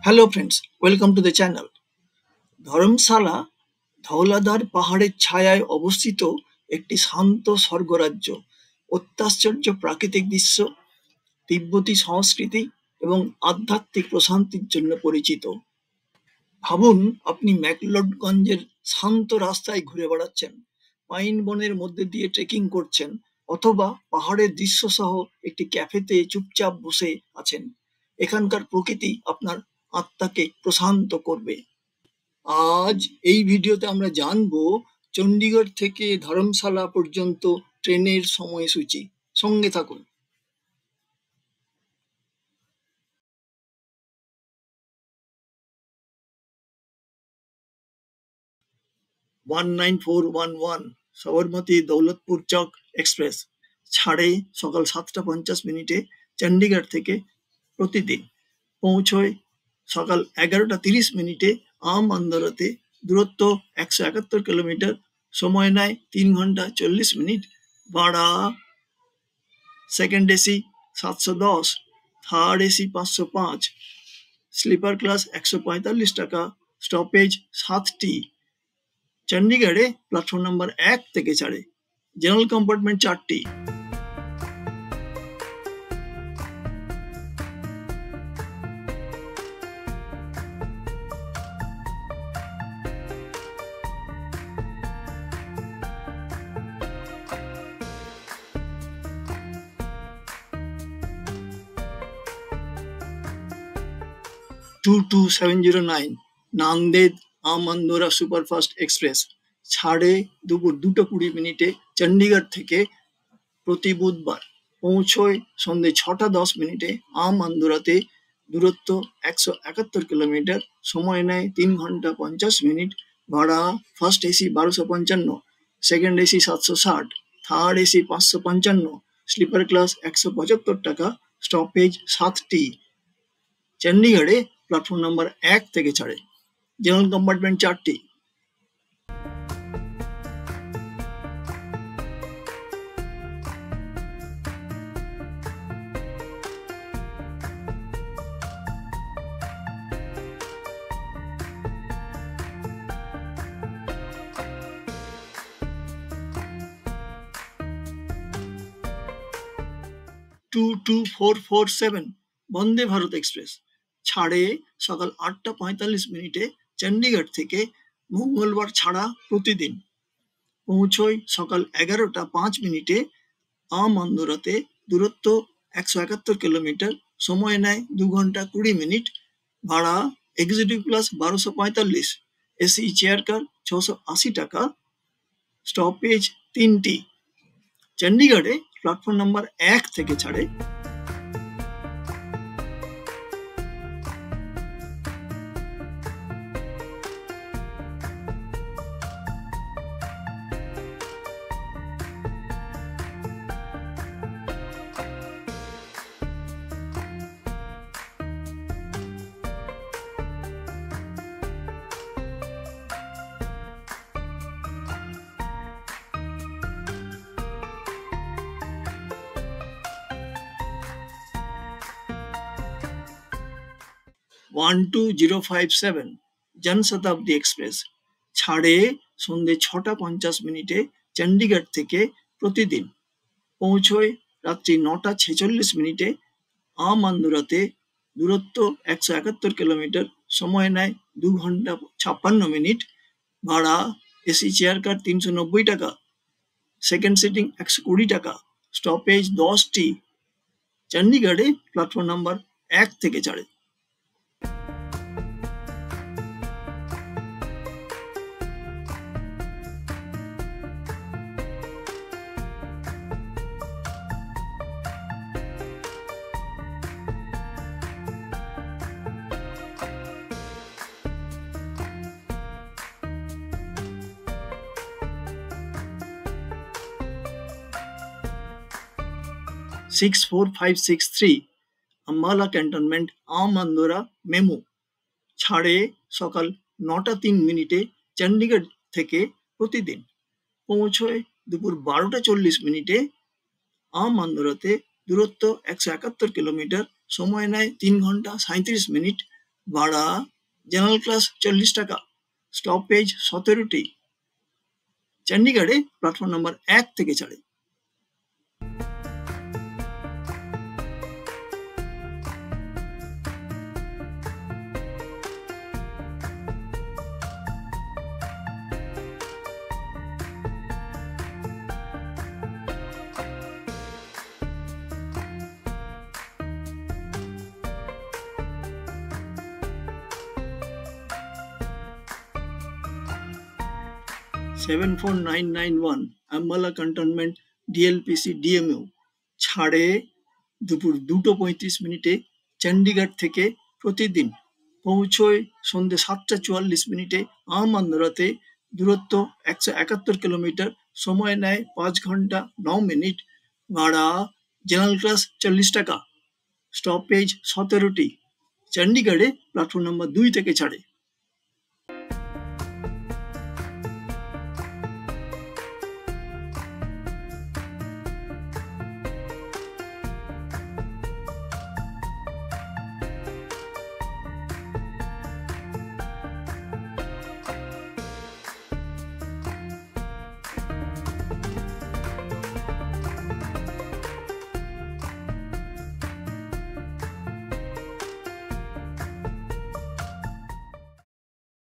Hello friends, welcome to the channel. Dharamshala Dhauladhar পাহাড়ের ছায়ায় অবস্থিত একটি শান্ত স্বর্গরাজ্য। অত্যাশ্চর্য প্রাকৃতিক দৃশ্য, তিব্বতী সংস্কৃতি এবং আধ্যাত্মিক প্রশান্তির জন্য পরিচিত। ভাবুন, আপনি ম্যাকলোডগঞ্জের শান্ত রাস্তায় ঘুরে বেড়াচ্ছেন, পাইন বনের মধ্যে দিয়ে ট্রেকিং করছেন, অথবা পাহাড়ের দৃশ্য সহ একটি ক্যাফেতে চুপচাপ বসে আছেন। এখানকার প্রকৃতি আপনার আত্মাকে প্রশান্ত করবে। আজ এই ভিডিওতে আমরা জানবো চণ্ডীগড় থেকে ধর্মশালা পর্যন্ত ট্রেনের সময়সূচি। সঙ্গে থাকুন। 19411 সবরমতী দৌলতপুর চক এক্সপ্রেস ছাড়ে সকাল 7:50 চণ্ডীগড় থেকে প্রতিদিন। পৌঁছয় সকাল 11:30 আমআন্দোরাতে। দূরত্ব 171 কিলোমিটার। সময় নেয় 3 ঘন্টা 40 মিনিট। ভাড়া second AC 710, third AC 505, sleeper class 145 টাকা। স্টপেজ 7টি। চণ্ডীগড়ে প্ল্যাটফর্ম নাম্বার 1 থেকে ছাড়ে। জেনারেল কম্পার্টমেন্ট 4টি। নান্দেদ আমআন্দোরা সুপারফাস্ট এক্সপ্রেস ছাড়ে দুপুর 2:20 চণ্ডীগড় থেকে প্রতি বুধবার। পৌঁছয় সন্ধে 6:10 আমআন্দোরাতে। দূরত্ব 171 কিলোমিটার। সময় নেয় 3 ঘন্টা 50 মিনিট। ভাড়া first AC 1255, second AC 760, third AC 555, sleeper class 175 টাকা। স্টপেজ 7টি। চণ্ডীগড়ে প্ল্যাটফর্ম নাম্বার 1 থেকে ছাড়ে। জেনারেল কম্পার্টমেন্ট 4টি। বন্দে ভারত এক্সপ্রেস ছাড়ে সকাল 8:45 চণ্ডীগড় থেকে মঙ্গলবার ছাড়া প্রতিদিন। পৌঁছয় সকাল 11:05 আমআন্দোরাতে। দূরত্ব 171 কিলোমিটার। সময় নেয় 2 ঘন্টা 20 মিনিট। ভাড়া executive class 1245, AC chair car 680 টাকা। স্টপেজ 3টি। চণ্ডীগড়ে প্ল্যাটফর্ম নাম্বার 1 থেকে ছাড়ে। ওয়ান 2057 জনশতাব্দী এক্সপ্রেস ছাড়ে সন্ধে 6:50 চণ্ডীগড় থেকে প্রতিদিন। পৌঁছয় রাত্রি 9:46 আমআন্দোরাতে। দূরত্ব 171 কিলোমিটার। সময় নেয় 2 ঘন্টা 56 মিনিট। ভাড়া এসি চেয়ার কার 390 টাকা, সেকেন্ড সিটিং 120 টাকা। স্টপেজ 10টি। চণ্ডীগড়ে প্ল্যাটফর্ম নাম্বার 1 থেকে ছাড়ে। সিক্স 4563 আম্বালা ক্যান্টনমেন্ট আমআন্দোরা মেমু ছাড়ে সকাল 9:03 চণ্ডীগড় থেকে প্রতিদিন। পৌঁছয় দুপুর 12:40 আমআন্দোরাতে। দূরত্ব 171 কিলোমিটার। সময় নেয় 3 ঘন্টা 37 মিনিট। ভাড়া জেনারেল ক্লাস 40 টাকা, স্টপেজ 17টি। চণ্ডীগড়ে প্ল্যাটফর্ম নাম্বার 1 থেকে ছাড়ে। সেভেন 4991 আম্বালা ক্যান্টনমেন্ট ডিএলপিসি ডিএমইউ ছাড়ে দুপুর 2:35 চণ্ডীগড় থেকে প্রতিদিন, পৌঁছয় সন্ধ্যে 7:44 আহমদনগরে। দূরত্ব 171 কিলোমিটার, সময় নেয় 5 ঘন্টা 9 মিনিট। ভাড়া জেনারেল ক্লাস 40 টাকা, স্টপেজ 17টি। চণ্ডীগড়ে প্ল্যাটফর্ম নাম্বার 2 থেকে ছাড়ে।